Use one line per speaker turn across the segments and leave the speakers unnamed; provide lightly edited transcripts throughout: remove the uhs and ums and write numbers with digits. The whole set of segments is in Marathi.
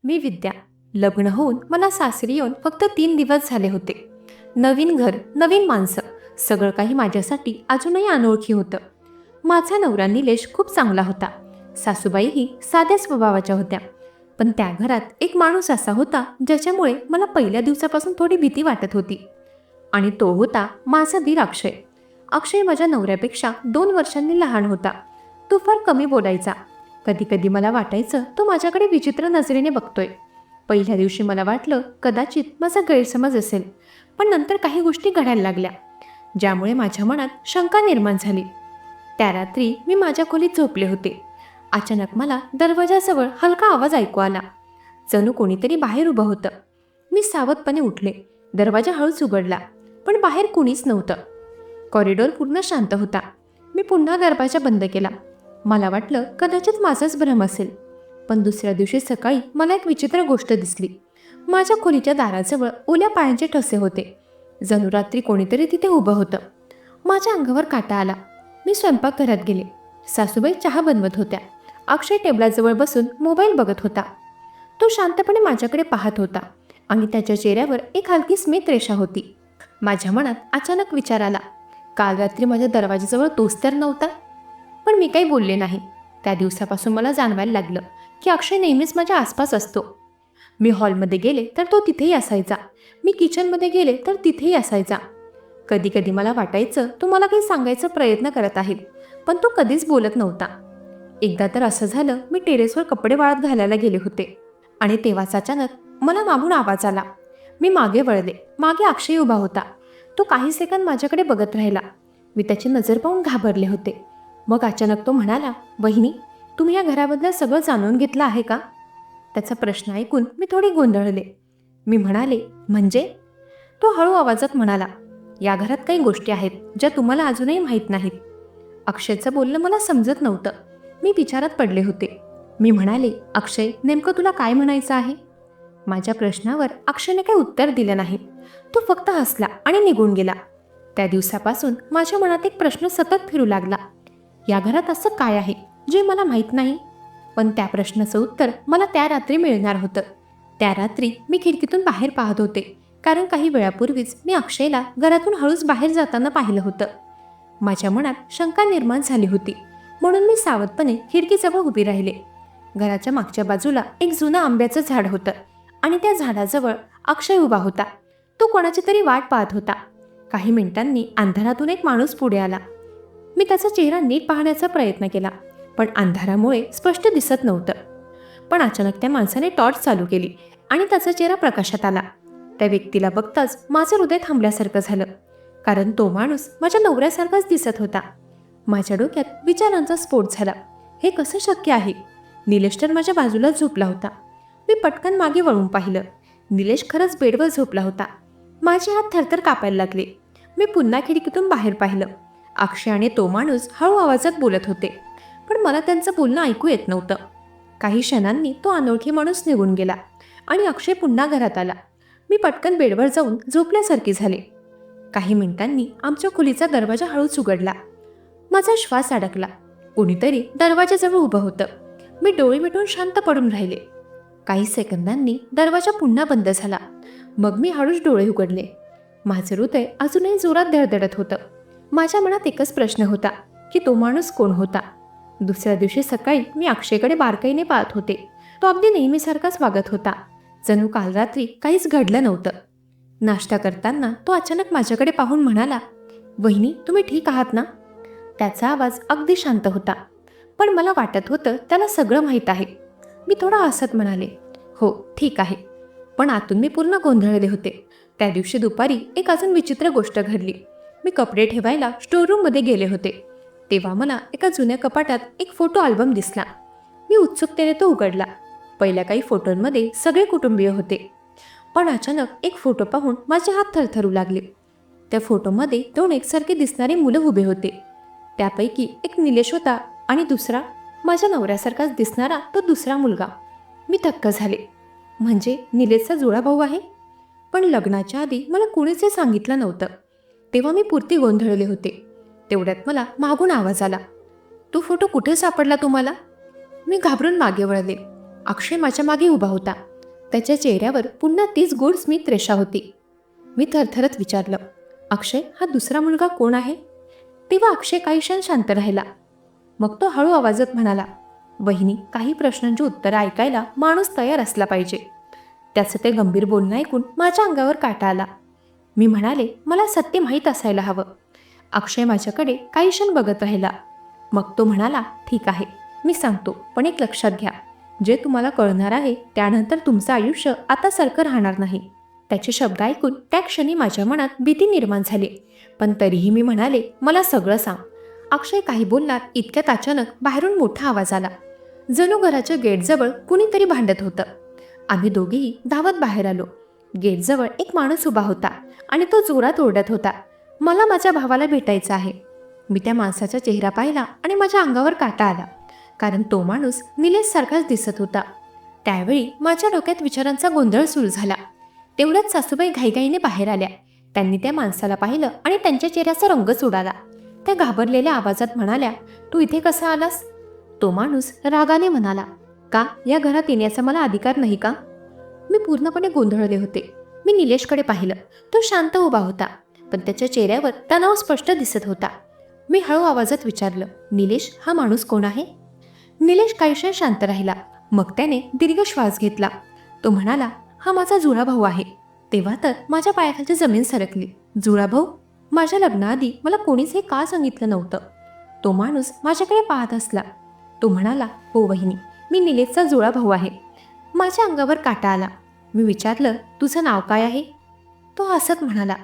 मी विद्या. लग्न होऊन मला सासरी येऊन फक्त 3 दिवस झाले होते. नवीन घर, नवीन माणसं, सगळं काही माझ्यासाठी अजूनही अनोळखी होतं. माझा नवरा निलेश खूप चांगला होता. सासूबाईही साध्या स्वभावाच्या होत्या. पण त्या घरात एक माणूस असा होता ज्याच्यामुळे मला पहिल्या दिवसापासून थोडी भीती वाटत होती. आणि तो होता माझा दीर अक्षय. अक्षय माझ्या नवऱ्यापेक्षा 2 वर्षांनी लहान होता. तो फार कमी बोलायचा. कधी कधी मला वाटायचं तो माझ्याकडे विचित्र नजरेने बघतोय. पहिल्या दिवशी मला वाटलं कदाचित माझा गैरसमज असेल, पण नंतर काही गोष्टी घडायला लागल्या ज्यामुळे माझ्या मनात शंका निर्माण झाली. त्या रात्री मी माझ्या खोलीत झोपले होते. अचानक मला दरवाजाजवळ हलका आवाज ऐकू आला. जणू कोणीतरी बाहेर उभं होतं. मी सावधपणे उठले. दरवाजा हळूच उघडला, पण बाहेर कुणीच नव्हतं. कॉरिडॉर पूर्ण शांत होता. मी पुन्हा दरवाजा बंद केला. मला वाटलं कदाचित माझाच भ्रम असेल. पण दुसऱ्या दिवशी सकाळी मला एक विचित्र गोष्ट दिसली. माझ्या खोलीच्या दाराजवळ ओल्या पायांचे ठसे होते. जणू रात्री कोणीतरी तिथे उभं होतं. माझ्या अंगावर काटा आला. मी स्वयंपाकघरात गेले. सासूबाई चहा बनवत होत्या. अक्षय टेबलाजवळ बसून मोबाईल बघत होता. तो शांतपणे माझ्याकडे पाहत होता आणि त्याच्या चेहऱ्यावर एक हलकी स्मित रेषा होती. माझ्या मनात अचानक विचार आला, काल रात्री माझ्या दरवाजाजवळ तोच तर नव्हता? पण मी काही बोलले नाही. त्या दिवसापासून मला जाणवायला लागलं की अक्षय नेहमीच माझ्या आसपास असतो. मी हॉलमध्ये गेले तर तो तिथेही असायचा. मी किचनमध्ये गेले तर तिथेही असायचा. कधी कधी मला वाटायचं तो मला काही सांगायचा प्रयत्न करत आहे, पण तो कधीच बोलत नव्हता. एकदा तर असं झालं, मी टेरेसवर कपडे वाळत घालायला गेले होते आणि तेव्हाच अचानक मला मागून आवाज आला. मी मागे वळले. मागे अक्षय उभा होता. तो काही सेकंद माझ्याकडे बघत राहिला. मी त्याची नजर पाहून घाबरले होते. मग अचानक तो म्हणाला, वहिनी, तुम्ही या घराबद्दल सगळं जाणून घेतलं आहे का? त्याचा प्रश्न ऐकून मी थोडी गोंधळले. मी म्हणाले, म्हणजे? तो हळू आवाजात म्हणाला, या घरात काही गोष्टी आहेत ज्या तुम्हाला अजूनही माहीत नाहीत. अक्षयचं बोलणं मला समजत नव्हतं. मी विचारात पडले होते. मी म्हणाले, अक्षय, नेमकं तुला काय म्हणायचं आहे? माझ्या प्रश्नावर अक्षयने काही उत्तर दिलं नाही. तो फक्त हसला आणि निघून गेला. त्या दिवसापासून माझ्या मनात एक प्रश्न सतत फिरू लागला. या घरात असं काय आहे जे मला माहीत नाही? पण त्या प्रश्नाचं उत्तर मला त्या रात्री मिळणार होतं. त्या रात्री मी खिडकीतून बाहेर पाहत होते, कारण काही वेळापूर्वीच मी अक्षयला घरातून हळूच बाहेर जाताना पाहिलं होतं. माझ्या मनात शंका निर्माण झाली होती, म्हणून मी सावधपणे खिडकीजवळ उभी राहिले. घराच्या मागच्या बाजूला एक जुनं आंब्याचं झाड होतं आणि त्या झाडाजवळ अक्षय उभा होता. तो कोणाची तरी वाट पाहत होता. काही मिनिटांनी अंधारातून एक माणूस पुढे आला. मी त्याचा चेहरा नीट पाहण्याचा प्रयत्न केला, पण अंधारामुळे स्पष्ट दिसत नव्हतं. पण अचानक त्या माणसाने टॉर्च चालू केली आणि त्याचा चेहरा प्रकाशात आला. त्या व्यक्तीला बघताच माझं हृदय थांबल्यासारखं झालं, कारण तो माणूस माझ्या नवऱ्यासारखाच दिसत होता. माझ्या डोक्यात विचारांचा स्फोट झाला. हे कसं शक्य आहे? निलेश तर माझ्या बाजूला झोपला होता. मी पटकन मागे वळून पाहिलं. निलेश खरंच बेडवर झोपला होता. माझे हात थरथर कापायला लागले. मी पुन्हा खिडकीतून बाहेर पाहिलं. अक्षय आणि तो माणूस हळू आवाजात बोलत होते, पण मला त्यांचं बोलणं ऐकू येत नव्हतं. काही क्षणांनी तो अनोळखी माणूस निघून गेला आणि अक्षय पुन्हा घरात आला. मी पटकन बेडवर जाऊन झोपल्यासारखी झाले. काही मिनिटांनी आमच्या खोलीचा दरवाजा हळूच उघडला. माझा श्वास अडकला. कोणीतरी दरवाजाजवळ उभं होतं. मी डोळे मिटून शांत पडून राहिले. काही सेकंदांनी दरवाजा पुन्हा बंद झाला. मग मी हळूच डोळे उघडले. माझं हृदय अजूनही जोरात धडधडत होतं. माझ्या मनात एकच प्रश्न होता की तो माणूस कोण होता? दुसऱ्या दिवशी सकाळी मी अक्षयकडे बारकाईने पाहत होते. तो अगदी नेहमीसारखाच वागत होता, जणू काल रात्री काहीच घडलं नव्हतं. नाश्ता करताना तो अचानक माझ्याकडे पाहून म्हणाला, वहिनी, तुम्ही ठीक आहात ना? त्याचा आवाज अगदी शांत होता, पण मला वाटत होतं त्याला सगळं माहीत आहे. मी थोडा हसत म्हणाले, हो ठीक आहे. पण आतून मी पूर्ण गोंधळले होते. त्या दिवशी दुपारी एक अजून विचित्र गोष्ट घडली. मी कपडे ठेवायला स्टोअररूममध्ये गेले होते, तेव्हा मला एका जुन्या कपाटात एक फोटो अल्बम दिसला. मी उत्सुकतेने तो उघडला. पहिल्या काही फोटोंमध्ये सगळे कुटुंबीय होते, पण अचानक एक फोटो पाहून माझे हात थरथरू लागले. त्या फोटोमध्ये 2 एकसारखे दिसणारी मुलं उभे होते. त्यापैकी एक निलेश होता आणि दुसरा माझ्या नवऱ्यासारखाच दिसणारा तो दुसरा मुलगा. मी थक्क झाले. म्हणजे निलेशचा जुळा भाऊ आहे? पण लग्नाच्या आधी मला कुणीच हे सांगितलं नव्हतं. तेव्हा मी पुरती गोंधळले होते. तेवढ्यात मला मागून आवाज आला, तो फोटो कुठे सापडला तुम्हाला? मी घाबरून मागे वळले. अक्षय माझ्या मागे उभा होता. त्याच्या चेहऱ्यावर पुन्हा तीच गोड स्मित रेषा होती. मी थरथरत विचारलं, अक्षय, हा दुसरा मुलगा कोण आहे? तेव्हा अक्षय काही क्षण शांत राहिला. मग तो हळू आवाजात म्हणाला, वहिनी, काही प्रश्नांची उत्तरं ऐकायला माणूस तयार असला पाहिजे. त्याचं ते गंभीर बोलणं ऐकून माझ्या अंगावर काटा आला. मी म्हणाले, मला सत्य माहीत असायला हवं. अक्षय माझ्याकडे काही क्षण बघत राहिला. मग तो म्हणाला, ठीक आहे, मी सांगतो, पण एक लक्षात घ्या, जे तुम्हाला कळणार आहे त्यानंतर तुमचं आयुष्य आता सारखं राहणार नाही. त्याचे शब्द ऐकून त्या क्षणी माझ्या मनात भीती निर्माण झाली. पण तरीही मी म्हणाले, मला सगळं सांग. अक्षय काही बोलणार इतक्यात अचानक बाहेरून मोठा आवाज आला. जणू घराच्या गेटजवळ कुणीतरी भांडत होतं. आम्ही दोघेही धावत बाहेर आलो. गेटजवळ एक माणूस उभा होता आणि तो जोरात ओरडत होता, मला माझ्या भावाला भेटायचं आहे. मी त्या माणसाचा चेहरा पाहिला आणि माझ्या अंगावर काटा आला, कारण तो माणूस निलेश सारखाच दिसत होता. त्यावेळी माझ्या डोक्यात विचारांचा गोंधळ सुरू झाला. तेवढ्यात सासूबाई घाईघाईने बाहेर आल्या. त्यांनी त्या माणसाला पाहिलं आणि त्यांच्या चेहऱ्याचा रंगच उडाला. त्या घाबरलेल्या आवाजात म्हणाल्या, तू इथे कसा आलास? तो माणूस रागाने म्हणाला, का या घरात येण्याचा मला अधिकार नाही का? मी पूर्णपणे गोंधळले होते. मी निलेशकडे पाहिलं. तो शांत उभा होता, पण त्याच्या चेहऱ्यावर तणाव स्पष्ट दिसत होता. मी हळू आवाजात विचारलं, निलेश, हा माणूस कोण आहे? निलेश काही क्षण शांत राहिला. मग त्याने दीर्घ श्वास घेतला. तो म्हणाला, हा माझा जुळा भाऊ आहे. तेव्हा तर माझ्या पायाखालची जमीन सरकली. जुळा भाऊ? माझ्या लग्नाआधी मला कोणीच हे का सांगितलं नव्हतं? तो माणूस माझ्याकडे पाहत असला. तो म्हणाला, हो वहिनी, मी निलेशचा जुळा भाऊ आहे. माझ्या अंगावर काटा आला. मी विचारलं, तुझं नाव काय आहे? तो हसत म्हणाला,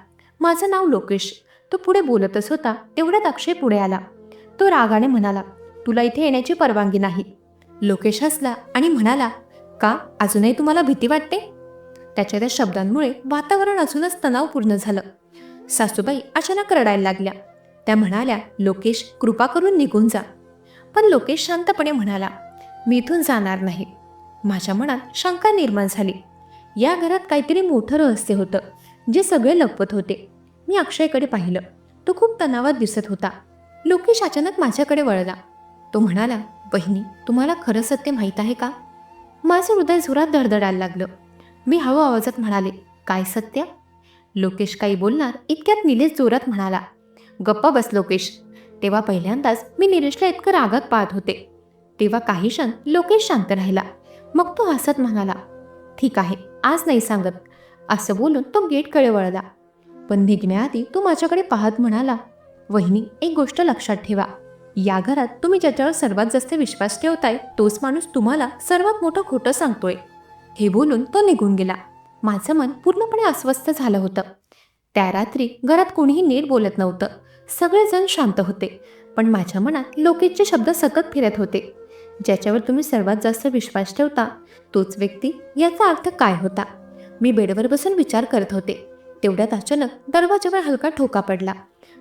माझं नाव लोकेश. तो पुढे बोलतच होता. तेवढ्यात अक्षय पुढे आला. तो रागाने म्हणाला, तुला इथे येण्याची परवानगी नाही. लोकेश हसला आणि म्हणाला, का, अजूनही तुम्हाला भीती वाटते? त्याच्या त्या शब्दांमुळे वातावरण अजूनच तणावपूर्ण झालं. सासूबाई अचानक रडायला लागल्या. त्या म्हणाल्या, लोकेश, कृपा करून निघून जा. पण लोकेश शांतपणे म्हणाला, मी इथून जाणार नाही. माझ्या मनात शंका निर्माण झाली. या घरात काहीतरी मोठं रहस्य होतं, जे सगळे लपवत होते. मी अक्षयकडे पाहिलं. तो खूप तणावात दिसत होता. लोकेश अचानक माझ्याकडे वळला. तो म्हणाला, बहिणी, तुम्हाला खरं सत्य माहीत आहे का? माझं हृदय जोरात धडधडायला लागलं. मी हळू आवाजात म्हणाले, काय सत्य? लोकेश काही बोलणार इतक्यात निलेश जोरात म्हणाला, गप्पा बस लोकेश. तेव्हा पहिल्यांदाच मी निलेशला इतकं रागात पाहत होते. तेव्हा काही क्षण लोकेश शांत राहिला. मग तो हसत म्हणाला, ठीक आहे, आज नाही सांगत. असं बोलून तो गेटकडे वळला. पण निघण्याआधी तो माझ्याकडे पाहत म्हणाला, वहिनी, एक गोष्ट लक्षात ठेवा. या घरात तुम्ही ज्याच्यावर सर्वात जास्त विश्वास ठेवताय तोच माणूस तुम्हाला सर्वात मोठं खोटं सांगतोय. हे बोलून तो निघून गेला. माझं मन पूर्णपणे अस्वस्थ झालं होतं. त्या रात्री घरात कोणीही नीट बोलत नव्हतं. सगळेजण शांत होते. पण माझ्या मनात लोकेशचे शब्द सतत फिरत होते. ज्याच्यावर तुम्ही सर्वात जास्त विश्वास ठेवता तोच व्यक्ती, याचा अर्थ काय होता? मी बेडवर बसून विचार करत होते. तेवढ्यात अचानक दरवाजावर हलका ठोका पडला.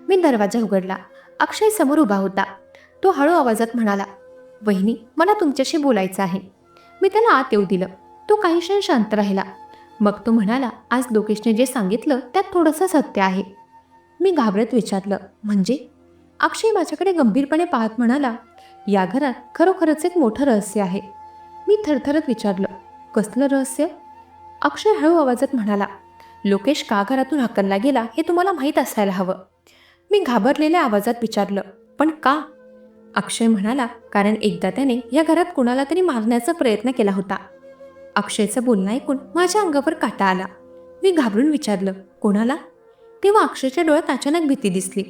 मी दरवाजा उघडला. अक्षय समोर उभा होता. तो हळू आवाजात म्हणाला, वहिनी, मला तुमच्याशी बोलायचं आहे. मी त्याला आत येऊ दिलं. तो काही क्षण शांत राहिला. मग तो म्हणाला, आज लोकेशने जे सांगितलं त्यात थोडंसं सत्य आहे. मी घाबरत विचारलं, म्हणजे? अक्षय माझ्याकडे गंभीरपणे पाहत म्हणाला, या घरात खरोखरच एक मोठं रहस्य आहे. मी थरथरत विचारलं, कसलं रहस्य? अक्षय हळू आवाजात म्हणाला, लोकेश का घरातून हाकलला गेला हे तुम्हाला माहीत असायला हवं. मी घाबरलेल्या आवाजात विचारलं, पण का? अक्षय म्हणाला, कारण एकदा त्याने या घरात कुणाला तरी मारण्याचा प्रयत्न केला होता. अक्षयचं बोलणं ऐकून माझ्या अंगावर काटा आला. मी घाबरून विचारलं, कोणाला? तेव्हा अक्षयच्या डोळ्यात अचानक भीती दिसली.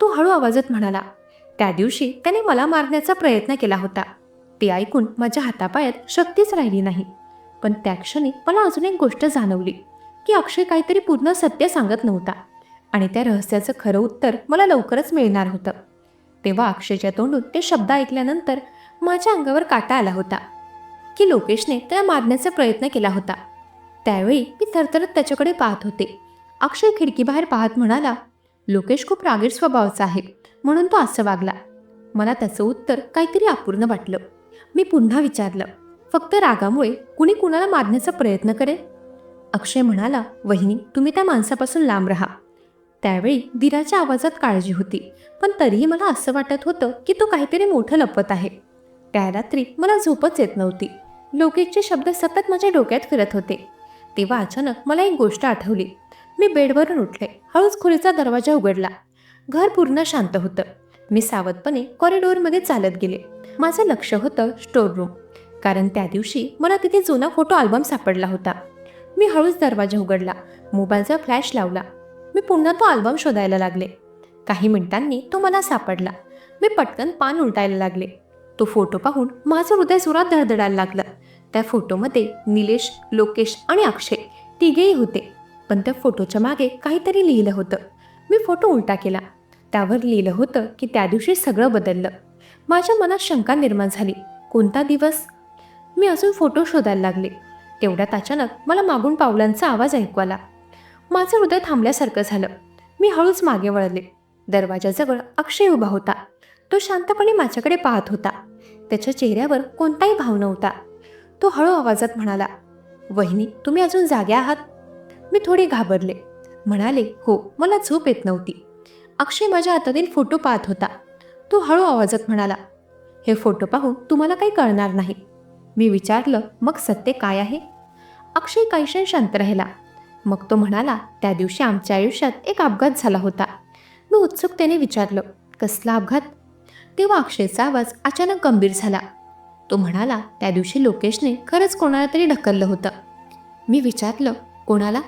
तो हळू आवाजात म्हणाला, त्या दिवशी त्याने मला मारण्याचा प्रयत्न केला होता. ते ऐकून माझ्या हातापायात शक्तीच राहिली नाही. पण त्या क्षणी मला अजून एक गोष्ट जाणवली, की अक्षय काहीतरी पूर्ण सत्य सांगत नव्हता आणि त्या रहस्याचं खरं उत्तर मला लवकरच मिळणार होतं. तेव्हा अक्षयच्या तोंडून ते शब्द ऐकल्यानंतर माझ्या अंगावर काटा आला होता, की लोकेशने त्याला मारण्याचा प्रयत्न केला होता. त्यावेळी मी थरथरत त्याच्याकडे पाहत होते. अक्षय खिडकीबाहेर पाहत म्हणाला, लोकेश खूप रागीट स्वभावाचा आहे म्हणून तो असं वागला. मला त्याचं उत्तर काहीतरी अपूर्ण वाटलं. मी पुन्हा विचारलं, फक्त रागामुळे कुणी कुणाला मारण्याचा प्रयत्न करेल? अक्षय म्हणाला, वहिनी, तुम्ही त्या माणसापासून लांब राहा. त्यावेळी धीराच्या आवाजात काळजी होती, पण तरीही मला असं वाटत होतं की तो काहीतरी मोठं लपवत आहे. त्या रात्री मला झोपच येत नव्हती. लोकेशचे शब्द सतत माझ्या डोक्यात फिरत होते. तेव्हा अचानक मला एक गोष्ट आठवली. मी बेडवरून उठले, हळूच खोलीचा दरवाजा उघडला. घर पूर्ण शांत होतं. मी सावधपणे कॉरिडॉरमध्ये चालत गेले. माझं लक्ष होतं स्टोर रूम, कारण त्या दिवशी मला तिथे जुना फोटो अल्बम सापडला होता. मी हळूच दरवाजा उघडला, मोबाईलचा फ्लॅश लावला. मी पुन्हा तो अल्बम शोधायला लागले. काही मिनिटांनी तो मला सापडला. मी पटकन पान उलटायला लागले. तो फोटो पाहून माझं हृदय जोरात धडधडायला लागलं. त्या फोटोमध्ये निलेश, लोकेश आणि अक्षय तिघेही होते. पण त्या फोटोच्या मागे काहीतरी लिहिलं होतं. मी फोटो उलटा केला. त्यावर लिहिलं होतं की त्या दिवशी सगळं बदललं. माझ्या मनात शंका निर्माण झाली. कोणता दिवस? मी अजून फोटो शोधायला लागले. तेवढ्यात अचानक मला मागून पावलांचा आवाज ऐकू आला. माझं हृदय थांबल्यासारखं झालं. मी हळूच मागे वळले. दरवाजाजवळ अक्षय उभा होता. तो शांतपणे माझ्याकडे पाहत होता. त्याच्या चेहऱ्यावर कोणताही भाव नव्हता. तो हळू आवाजात म्हणाला, "वहिनी, तुम्ही अजून जागे आहात?" मी थोडी घाबरले. म्हणाले, "हो, मला झोप येत नव्हती." अक्षय माझ्या हातातील फोटो पाहत होता. तो हळू आवाजात म्हणाला, "हे फोटो पाहून तुम्हाला काही कळणार नाही." मी विचारलं, "मग सत्य काय आहे?" अक्षय काही क्षण शांत राहिला. मग तो म्हणाला, "त्या दिवशी आमच्या आयुष्यात एक अपघात झाला होता." मी उत्सुकतेने विचारलं, "कसला अपघात?" तेव्हा अक्षयचा आवाज अचानक गंभीर झाला. तो म्हणाला, "त्या दिवशी लोकेशने खरंच कोणाला तरी ढकललं होतं." मी विचारलं, "कोणाला?"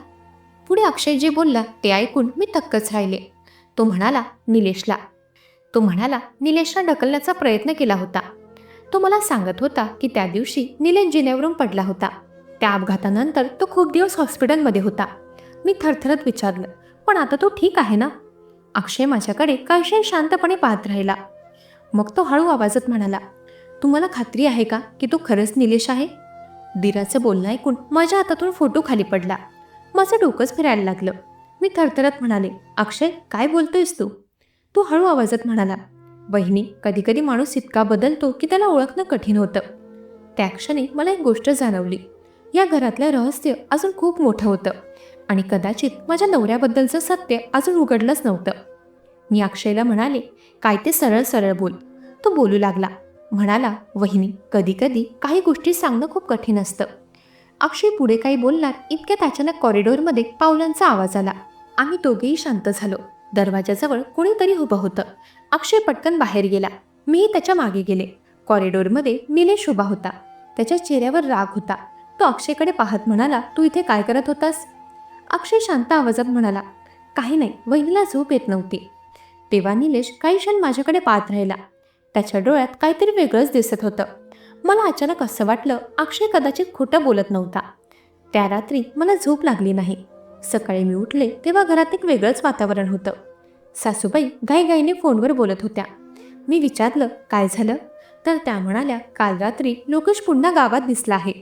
पुढे अक्षय जे बोलला ते ऐकून मी थक्कच राहिले. तो म्हणाला, निलेशला ढकलण्याचा प्रयत्न केला होता." तो मला सांगत होता की त्या दिवशी निलेश जिन्यावरून पडला होता. त्या अपघातानंतर तो खूप दिवस हॉस्पिटलमध्ये होता. मी थरथरत विचारलं, "पण आता तो ठीक आहे ना?" अक्षय माझ्याकडे काही क्षण शांतपणे पाहत राहिला. मग तो हळू आवाजात म्हणाला, "तुम्हाला खात्री आहे का की तो खरंच निलेश आहे?" धीराचं बोलणं ऐकून माझ्या हातातून फोटो खाली पडला. माझं डोकंच फिरायला लागलं. मी थरथरत म्हणाले, "अक्षय, काय बोलतोयस तू?" तो हळू आवाजात म्हणाला, "वहिनी, कधी कधी माणूस इतका बदलतो की त्याला ओळखणं कठीण होतं." त्या क्षणी मला एक गोष्ट जाणवली. या घरातलं रहस्य अजून खूप मोठं होतं आणि कदाचित माझ्या नवऱ्याबद्दलचं सत्य अजून उघडलंच नव्हतं. मी अक्षयला म्हणाले, "काय ते सरळ सरळ बोल." तो बोलू लागला. म्हणाला, "वहिनी, कधी कधी काही गोष्टी सांगणं खूप कठीण असतं." अक्षय पुढे काही बोलणार इतक्यात अचानक कॉरिडॉरमध्ये पावलांचा आवाज आला. आम्ही दोघेही शांत झालो. दरवाजाजवळ कोणीतरी उभं होतं. अक्षय पटकन बाहेर गेला. मीही त्याच्या मागे गेले. कॉरिडॉरमध्ये निलेश उभा होता. त्याच्या चेहऱ्यावर राग होता. तो अक्षयकडे पाहत म्हणाला, "तू इथे काय करत होतास?" अक्षय शांत आवाजात म्हणाला, "काही नाही, वहिनीला झोप येत नव्हती." तेव्हा निलेश काही क्षण माझ्याकडे पाहत राहिला. त्याच्या डोळ्यात काहीतरी वेगळंच दिसत होतं. मला अचानक असं वाटलं, अक्षय कदाचित खोटं बोलत नव्हता. त्या रात्री मला झोप लागली नाही. सकाळी मी उठले तेव्हा घरात एक वेगळंच वातावरण होतं. सासूबाई घाईघाईने फोनवर बोलत होत्या. मी विचारलं, "काय झालं?" तर त्या म्हणाल्या, "काल रात्री लोकेश पुन्हा गावात दिसला आहे."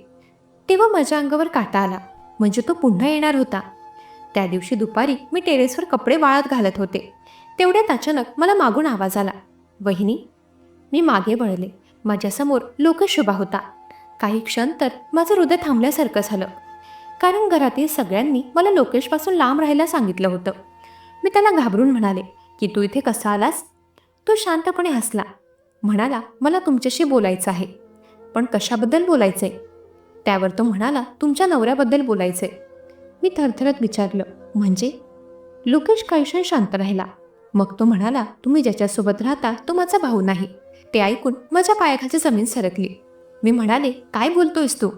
तेव्हा माझ्या अंगावर काटा आला. म्हणजे तो पुन्हा येणार होता. त्या दिवशी दुपारी मी टेरेसवर कपडे वाळत घालत होते. तेवढ्यात अचानक मला मागून आवाज आला, "वहिनी." मी मागे वळले. माझ्यासमोर लोकेश उभा होता. काही क्षण तर माझं हृदय थांबल्यासारखं झालं, कारण घरातील सगळ्यांनी मला लोकेशपासून लांब राहायला सांगितलं होतं. मी त्याला घाबरून म्हणाले की, "तू इथे कसा आलास?" तो शांतपणे हसला. म्हणाला, "मला तुमच्याशी बोलायचं आहे." "पण कशाबद्दल बोलायचंय?" त्यावर तो म्हणाला, "तुमच्या नवऱ्याबद्दल बोलायचंय." मी थरथरत विचारलं, "म्हणजे?" लोकेश काही क्षण शांत राहिला. मग तो म्हणाला, "तुम्ही ज्याच्यासोबत राहता तो माझा भाऊ नाही." ते ऐकून माझ्या पायाखालची जमीन सरकली. मी म्हणाले, "काय बोलतोयस तू?"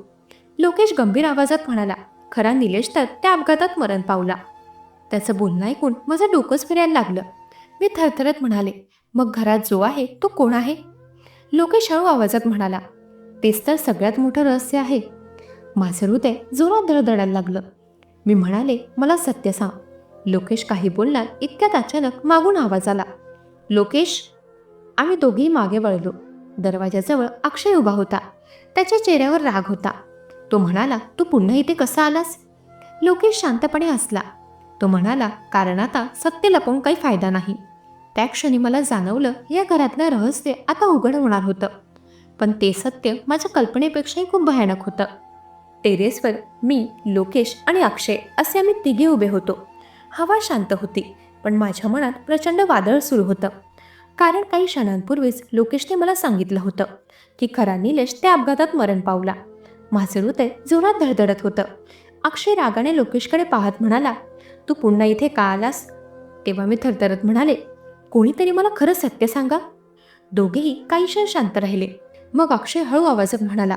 लोकेश गंभीर आवाजात म्हणाला, "खरा निलेश तर त्या अपघातात मरण पावला." त्याचं बोलणं ऐकून माझं डोकंच फिरायला लागलं. मी थरथरत म्हणाले, "मग घरात जो आहे तो कोण आहे?" लोकेश हळू आवाजात म्हणाला, "तेच तर सगळ्यात मोठं रहस्य आहे." माझं हृदय जोरात धडधडायला लागलं. मी म्हणाले, "मला सत्य सांग." लोकेश काही बोलणार इतक्यात अचानक मागून आवाज आला, "लोकेश." आम्ही दोघेही मागे वळलो. दरवाजाजवळ अक्षय उभा होता. त्याच्या चेहऱ्यावर राग होता. तो म्हणाला, "तू पुन्हा इथे कसा आलास?" लोकेश शांतपणे हसला. तो म्हणाला, "कारण आता सत्य लपवून काही फायदा नाही." त्या क्षणी मला जाणवलं, या घरातलं रहस्य आता उघड होणार होतं. पण ते सत्य माझ्या कल्पनेपेक्षाही खूप भयानक होतं. टेरेसवर मी, लोकेश आणि अक्षय असे आम्ही तिघे उभे होतो. हवा शांत होती, पण माझ्या मनात प्रचंड वादळ सुरू होतं. कारण काही क्षणांपूर्वीच लोकेशने मला सांगितलं होतं की खरा निलेश त्या अपघातात मरण पावला. माझं हृदय जोरात धडधडत होतं. अक्षय रागाने लोकेशकडे पाहत म्हणाला, तू पुन्हा इथे का आलास? तेव्हा मी थरथरत म्हणाले, कोणीतरी मला खरं सत्य सांगा. दोघेही काही क्षण शांत राहिले. मग अक्षय हळू आवाजात म्हणाला,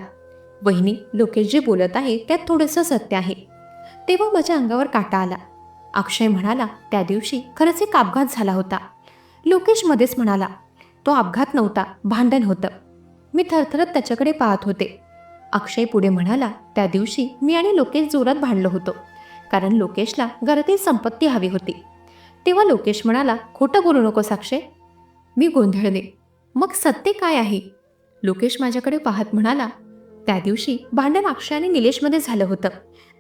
वहिनी, लोकेश जे बोलत आहे त्यात थोडंसं सत्य आहे. तेव्हा माझ्या अंगावर काटा आला. अक्षय म्हणाला, त्या दिवशी खरंच एक अपघात झाला होता. लोकेश मध्येच म्हणाला, तो अपघात नव्हता, भांडण होतं. मी थरथरत त्याच्याकडे पाहत होते. अक्षय पुढे म्हणाला, त्या दिवशी मी आणि लोकेश जोरात भांडलो होतो, कारण लोकेशला घरातील संपत्ती हवी होती. तेव्हा लोकेश म्हणाला, खोटं बोलू नकोस अक्षय. मी गोंधळले. मग सत्य काय आहे? लोकेश माझ्याकडे पाहत म्हणाला, त्या दिवशी भांडण अक्षय आणि निलेशमध्ये झालं होतं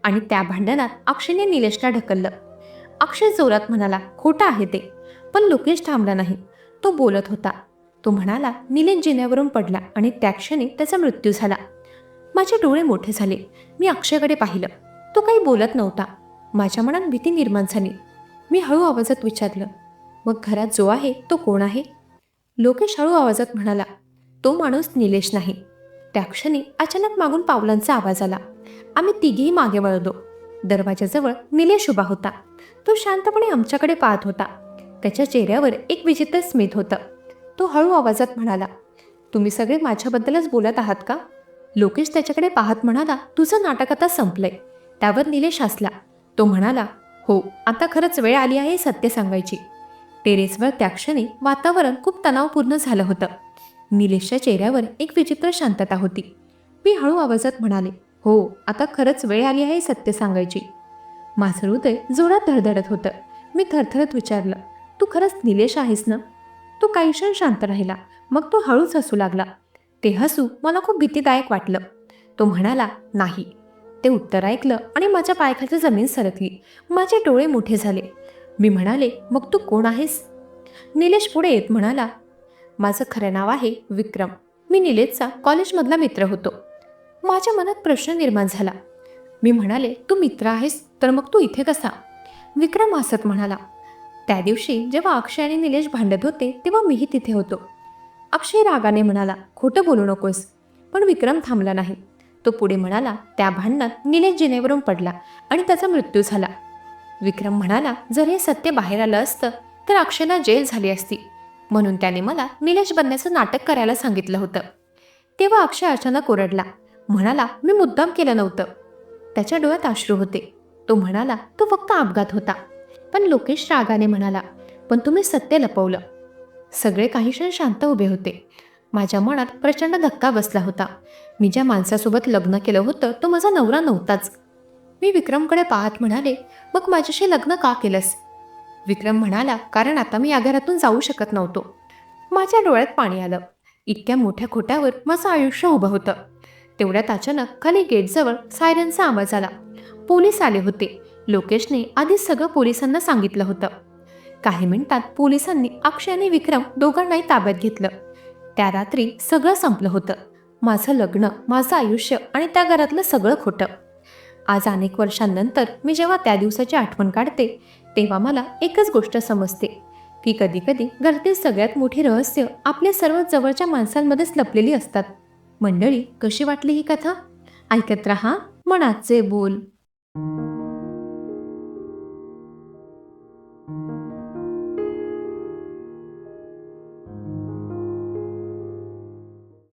आणि त्या भांडणात अक्षयने निलेशला ढकललं. अक्षय जोरात म्हणाला, खोटं आहे ते. पण लोकेश थांबला नाही. तो बोलत होता. तो म्हणाला, निलेश जिन्यावरून पडला आणि त्या क्षणी त्याचा मृत्यू झाला. माझे डोळे मोठे झाले. मी अक्षयकडे पाहिलं. तो काही बोलत नव्हता. माझ्या मनात भीती निर्माण झाली. मी हळू आवाजात विचारलं, मग घरात जो आहे तो कोण आहे? लोकेश हळू आवाजात म्हणाला, तो माणूस निलेश नाही. त्या क्षणी अचानक मागून पावलांचा आवाज आला. आम्ही तिघेही मागे वळलो. दरवाजाजवळ निलेश उभा होता. तो शांतपणे आमच्याकडे पाहत होता. त्याच्या चेहऱ्यावर एक विचित्र स्मित होतं. तो हळू आवाजात म्हणाला, तुम्ही सगळे माझ्याबद्दलच बोलत आहात का? लोकेश त्याच्याकडे पाहत म्हणाला, तुझं नाटक आता संपलंय. त्यावर निलेश हसला. तो म्हणाला, हो, आता खरंच वेळ आली आहे सत्य सांगायची. टेरेसवर त्या क्षणी वातावरण खूप तणावपूर्ण झालं होतं. निलेशच्या चेहऱ्यावर एक विचित्र शांतता होती. मी हळू आवाजात म्हणाले, हो, आता खरंच वेळ आली आहे सत्य सांगायची. माझं हृदय जोरात धडधडत होतं. मी थरथरत विचारलं, तू खरंच निलेश आहेस ना? तो काही क्षण शांत राहिला. मग तो हळूच हसू लागला. ते हसू मला खूप भीतीदायक वाटलं. तो म्हणाला, नाही. ते उत्तर ऐकलं आणि माझ्या पायाखालची जमीन सरकली. माझे डोळे मोठे झाले. मी म्हणाले, मग तू कोण आहेस? निलेश पुढे येत म्हणाला, माझं खरं नाव आहे विक्रम. मी निलेशचा कॉलेजमधला मित्र होतो. माझ्या मनात प्रश्न निर्माण झाला. मी म्हणाले, तू मित्र आहेस तर मग तू इथे कसा? विक्रम हसत म्हणाला, त्या दिवशी जेव्हा अक्षय आणि निलेश भांडत होते तेव्हा मीही तिथे होतो. अक्षय रागाने म्हणाला, खोटं बोलू नकोस. पण विक्रम थांबला नाही. तो पुढे म्हणाला, त्या भांडणात निलेश जिनेवरून पडला आणि त्याचा मृत्यू झाला. विक्रम म्हणाला, जर हे सत्य बाहेर आलं असतं तर अक्षयला जेल झाली असती. म्हणून त्याने मला निलेश बनण्याचं नाटक करायला सांगितलं होतं. तेव्हा अक्षय अचानक ओरडला. म्हणाला, मी मुद्दाम केलं नव्हतं. त्याच्या डोळ्यात अश्रू होते. तो म्हणाला, तो फक्त अपघात होता. पण लोकेश रागाने म्हणाला, पण तुम्ही सत्य लपवलं. सगळे काही क्षण शांत उभे होते. माझ्या मनात प्रचंड धक्का बसला होता. मी ज्या माणसासोबत लग्न केलं होतं तो माझा नवरा नव्हताच. मी विक्रमकडे पाहत म्हणाले, मग माझ्याशी लग्न का केलंस? विक्रम म्हणाला, कारण आता मी या घरातून जाऊ शकत नव्हतो. माझ्या डोळ्यात पाणी आलं. इतक्या मोठ्या खोट्यावर माझं आयुष्य उभं होतं. तेवढ्यात अचानक खाली गेटजवळ सायरनचा आवाज आला. पोलीस आले होते. लोकेशने आधीच सगळं पोलिसांना सांगितलं होतं. काही मिनिटात पोलिसांनी अक्षय आणि विक्रम दोघांनाही ताब्यात घेतलं. त्या रात्री सगळं संपलं होतं. माझं लग्न, माझं आयुष्य आणि त्या घरातलं सगळं खोटं. आज अनेक वर्षांनंतर मी जेव्हा त्या दिवसाची आठवण काढते तेव्हा मला एकच गोष्ट समजते की कधी कधी घरातील सगळ्यात मोठी रहस्य आपल्या सर्वात जवळच्या माणसांमध्येच लपलेली असतात. मंडळी, कशी वाटली ही कथा? ऐकत रहा मनाचे बोल.